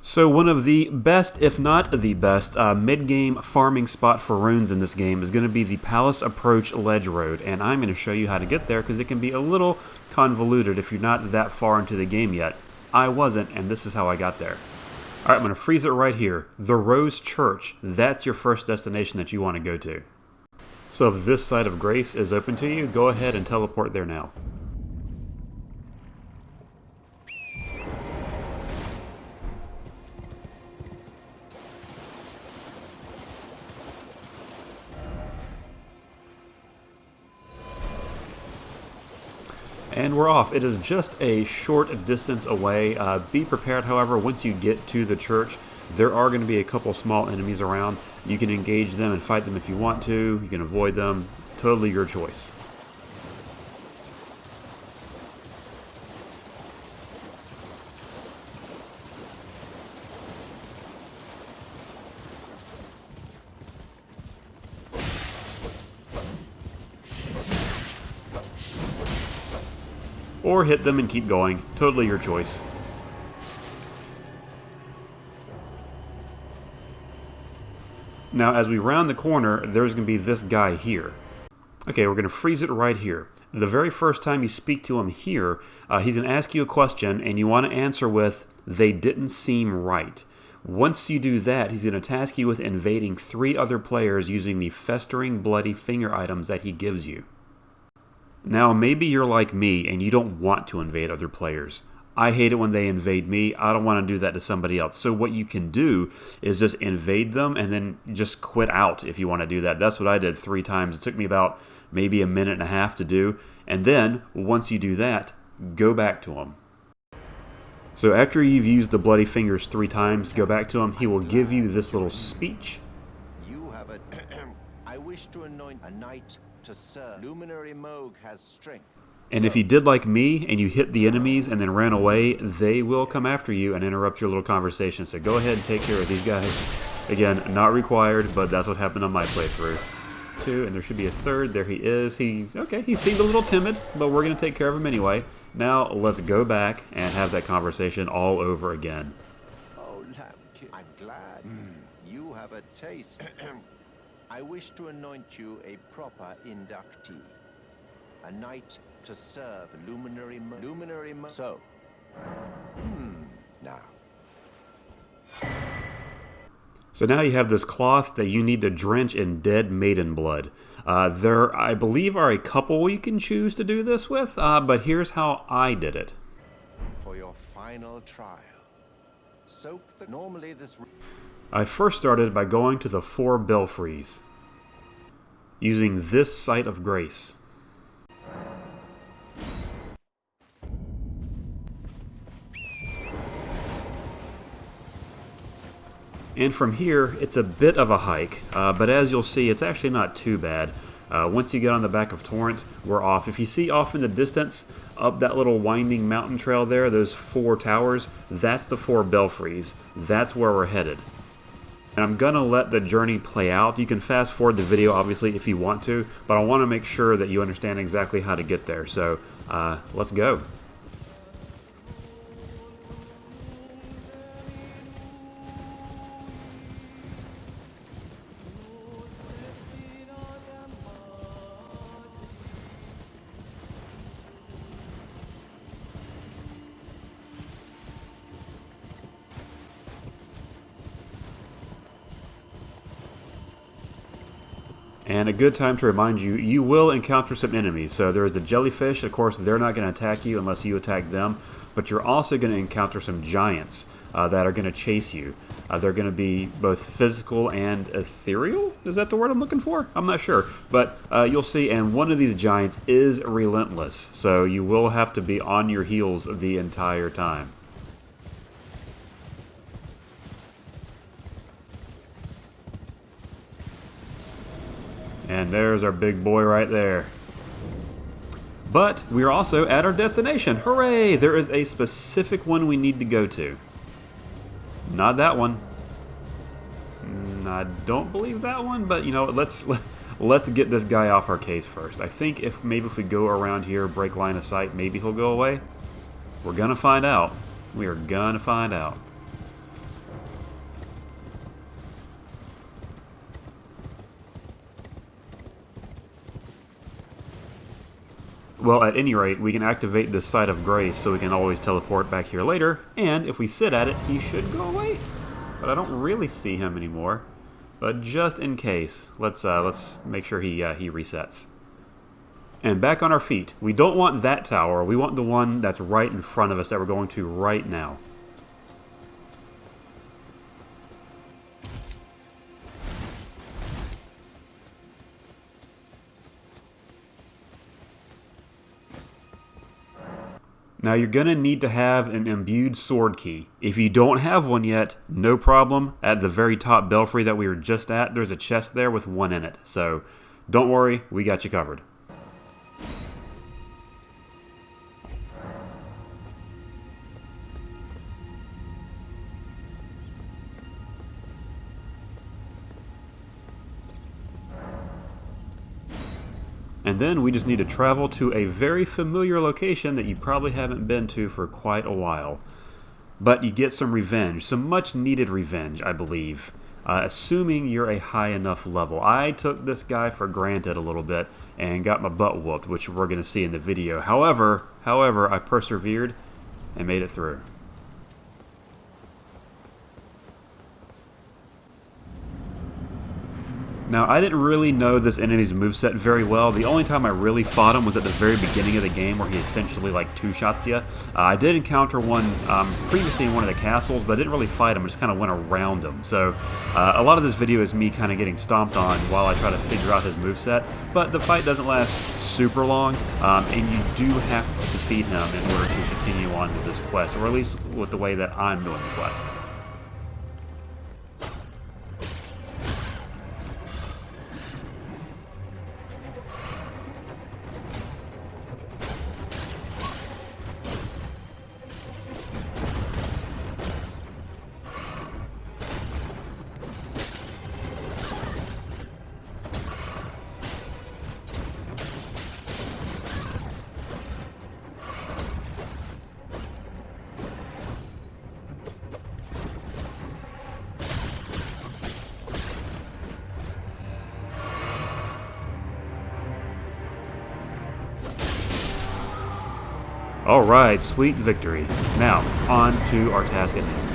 So one of the best, if not the best, mid-game farming spot for runes in this game is going to be the Palace Approach Ledge Road, and I'm going to show you how to get there because it can be a little convoluted if you're not that far into the game yet. I wasn't, and this is how I got there. Alright, I'm going to freeze it right here. The Rose Church, that's your first destination that you want to go to. So if this side of Grace is open to you, go ahead and teleport there now. And we're off. It is just a short distance away. Be prepared, however, once you get to the church, there are going to be a couple small enemies around. You can engage them and fight them if you want to. You can avoid them. Totally your choice. Or hit them and keep going. Totally your choice. Now, as we round the corner, there's going to be this guy here. Okay, we're going to freeze it right here. The very first time you speak to him here, he's going to ask you a question, and you want to answer with, "They didn't seem right." Once you do that, he's going to task you with invading 3 other players using the festering bloody finger items that he gives you. Now, maybe you're like me and you don't want to invade other players. I hate it when they invade me. I don't want to do that to somebody else. So what you can do is just invade them and then just quit out if you want to do that. That's what I did 3 times. It took me about maybe a minute and a half to do. And then, once you do that, go back to him. So after you've used the bloody fingers 3 times, go back to him. He will give you this little speech. You have a... I wish to anoint a knight to serve. Luminary Mohg has strength. And if you did like me and you hit the enemies and then ran away, they will come after you and interrupt your little conversation. So go ahead and take care of these guys. Again, not required, but that's what happened on my playthrough. 2, and there should be a 3rd. There he is. He seemed a little timid, but we're going to take care of him anyway. Now, let's go back and have that conversation all over again. Oh, Lambkin, I'm glad. You have a taste. I wish to anoint you a proper inductee. A knight to serve Luminary Mohg. So, now. So now you have this cloth that you need to drench in dead maiden blood. There, I believe, are a couple you can choose to do this with, but here's how I did it. For your final trial, soak the... Normally this... I first started by going to the 4 belfries, using this site of grace. And from here, it's a bit of a hike, but as you'll see, it's actually not too bad. Once you get on the back of Torrent, we're off. If you see off in the distance, up that little winding mountain trail there, those 4 towers, that's the 4 belfries. That's where we're headed. And I'm going to let the journey play out. You can fast forward the video, obviously, if you want to, but I want to make sure that you understand exactly how to get there. So, let's go. And a good time to remind you, you will encounter some enemies. So there is the jellyfish. Of course, they're not going to attack you unless you attack them. But you're also going to encounter some giants that are going to chase you. They're going to be both physical and ethereal. Is that the word I'm looking for? I'm not sure. But you'll see, and one of these giants is relentless. So you will have to be on your heels the entire time. And there's our big boy right there. But we're also at our destination. Hooray! There is a specific one we need to go to. Not that one. I don't believe that one, but you know, let's get this guy off our case first. I think if we go around here, break line of sight, maybe he'll go away. We're gonna find out. We are gonna find out. Well, at any rate, we can activate this Site of Grace so we can always teleport back here later, and if we sit at it, he should go away. But I don't really see him anymore. But just in case, let's make sure he resets. And back on our feet. We don't want that tower, we want the one that's right in front of us that we're going to right now. Now you're going to need to have an imbued sword key. If you don't have one yet, no problem. At the very top belfry that we were just at, there's a chest there with one in it. So don't worry, we got you covered. And then we just need to travel to a very familiar location that you probably haven't been to for quite a while. But you get some revenge, some much needed revenge, I believe, assuming you're a high enough level. I took this guy for granted a little bit and got my butt whooped, which we're going to see in the video. However, I persevered and made it through. Now, I didn't really know this enemy's moveset very well. The only time I really fought him was at the very beginning of the game where he essentially like two-shots you. I did encounter one previously in one of the castles, but I didn't really fight him. I just kind of went around him. So a lot of this video is me kind of getting stomped on while I try to figure out his moveset. But the fight doesn't last super long, and you do have to defeat him in order to continue on with this quest, or at least with the way that I'm doing the quest. Alright, sweet victory. Now, on to our task at hand.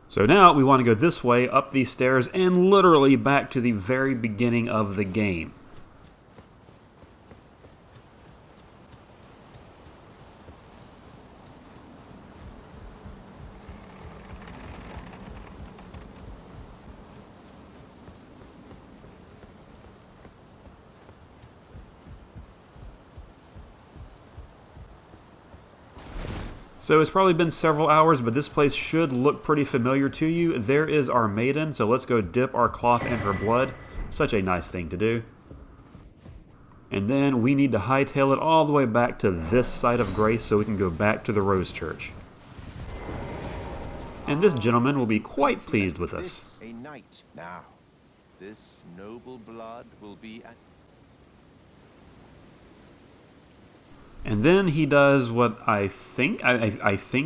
So now we want to go this way, up these stairs, and literally back to the very beginning of the game. So it's probably been several hours, but this place should look pretty familiar to you. There is our maiden, so let's go dip our cloth in her blood. Such a nice thing to do. And then we need to hightail it all the way back to this Site of Grace so we can go back to the Rose Church. And this gentleman will be quite pleased with us. A knight. Now, this noble blood will be at... And then he does what I think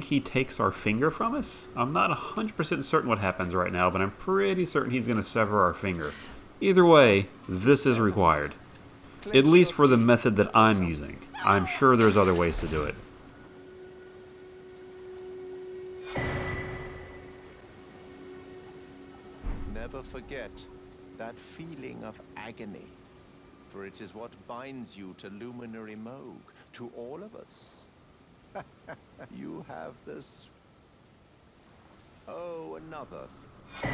he takes our finger from us. I'm not 100% certain what happens right now, but I'm pretty certain he's going to sever our finger. Either way, this is required. At least for the method that I'm using. I'm sure there's other ways to do it. Never forget that feeling of agony, for it is what binds you to Luminary Mohg, to all of us. You have this... Oh, another.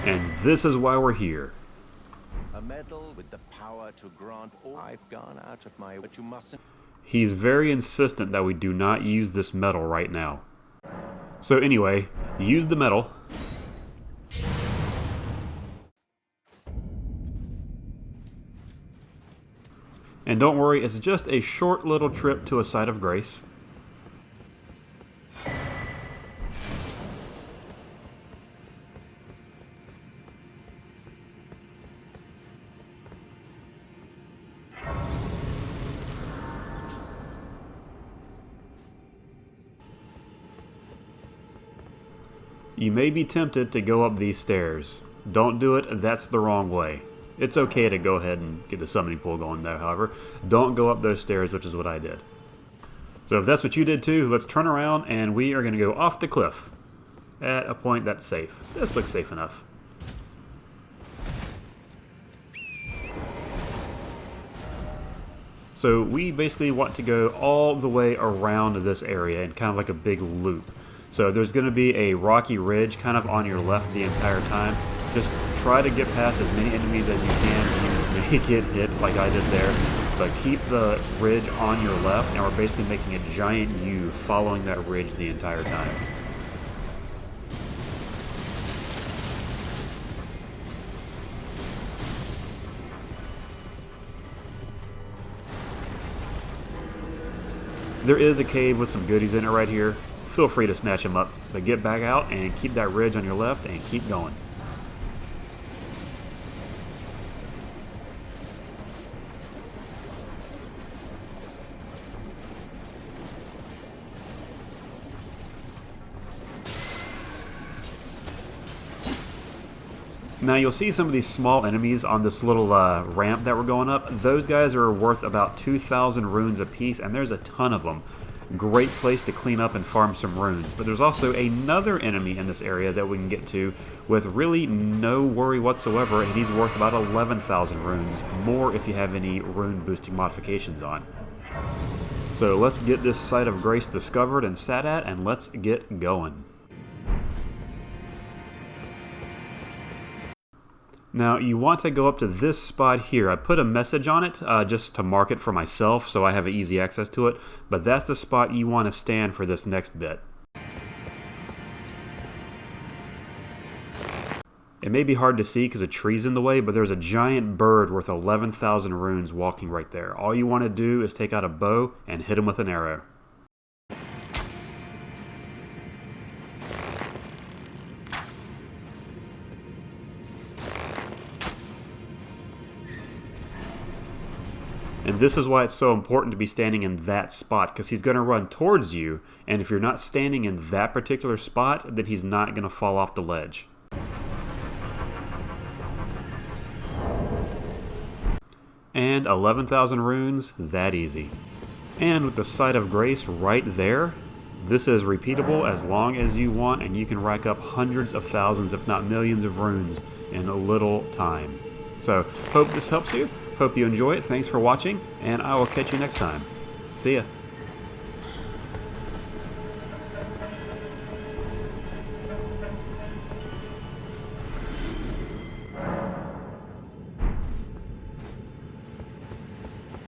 And this is why we're here. A medal with the power to grant all... I've gone out of my... But you mustn't... He's very insistent that we do not use this medal right now. So anyway, use the medal. And don't worry, it's just a short little trip to a Site of Grace. You may be tempted to go up these stairs. Don't do it, that's the wrong way. It's okay to go ahead and get the summoning pool going there, however. Don't go up those stairs, which is what I did. So if that's what you did too, let's turn around and we are going to go off the cliff at a point that's safe. This looks safe enough. So we basically want to go all the way around this area in kind of like a big loop. So there's going to be a rocky ridge kind of on your left the entire time. Just try to get past as many enemies as you can. You may get hit like I did there. But keep the ridge on your left, and we're basically making a giant U following that ridge the entire time. There is a cave with some goodies in it right here. Feel free to snatch them up, but get back out and keep that ridge on your left and keep going. Now you'll see some of these small enemies on this little ramp that we're going up. Those guys are worth about 2,000 runes apiece, and there's a ton of them. Great place to clean up and farm some runes. But there's also another enemy in this area that we can get to with really no worry whatsoever, and he's worth about 11,000 runes, more if you have any rune boosting modifications on. So let's get this site of grace discovered and sat at, and let's get going. Now, you want to go up to this spot here. I put a message on it just to mark it for myself so I have easy access to it, but that's the spot you want to stand for this next bit. It may be hard to see because a tree's in the way, but there's a giant bird worth 11,000 runes walking right there. All you want to do is take out a bow and hit him with an arrow. And this is why it's so important to be standing in that spot, because he's going to run towards you, and if you're not standing in that particular spot, then he's not going to fall off the ledge. And 11,000 runes, that easy. And with the site of grace right there, this is repeatable as long as you want, and you can rack up hundreds of thousands, if not millions of runes in a little time. So, hope this helps you. Hope you enjoy it. Thanks for watching, and I will catch you next time. See ya.